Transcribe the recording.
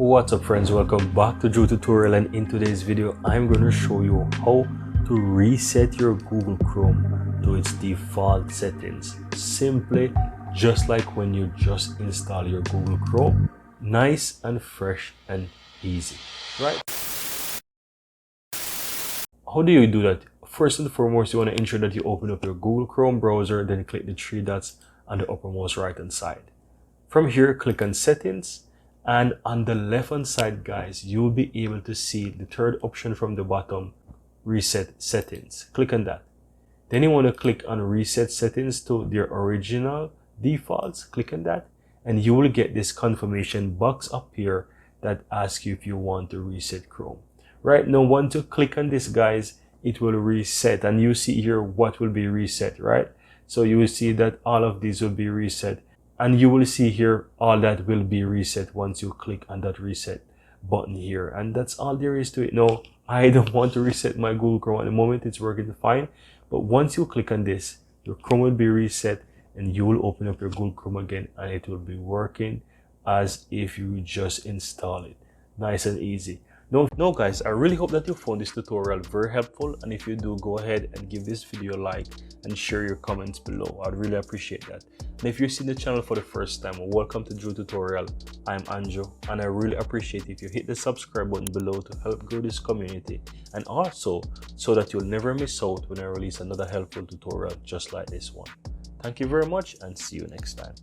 What's up friends, welcome back to Drew Tutorial, and in today's video I'm going to show you how to reset your Google Chrome to its default settings. Simply just like when you just install your Google Chrome. Nice and fresh and easy, right? How do you do that? First and foremost, you want to ensure that you open up your Google Chrome browser, then click the three dots on the uppermost right hand side. From here, click on settings. And on the left hand side, guys, you will be able to see the third option from the bottom, reset settings. Click on that. Then you want to click on reset settings to their original defaults. Click on that and you will get this confirmation box up here that asks you if you want to reset Chrome. Right now, once you click on this, guys, it will reset, and you see here what will be reset, right? So you will see that all of these will be reset. And you will see here all that will be reset once you click on that reset button here. And that's all there is to it. No, I don't want to reset my Google Chrome at the moment. It's working fine. But once you click on this, your Chrome will be reset and you will open up your Google Chrome again and it will be working as if you just install it. Nice and easy. No guys, I really hope that you found this tutorial very helpful, and if you do, go ahead and give this video a like and share your comments below. I'd really appreciate that. And if you're seeing the channel for the first time, welcome to Drew Tutorial. I'm Anjo, and I really appreciate if you hit the subscribe button below to help grow this community, and also so that you'll never miss out when I release another helpful tutorial just like this one. Thank you very much and see you next time.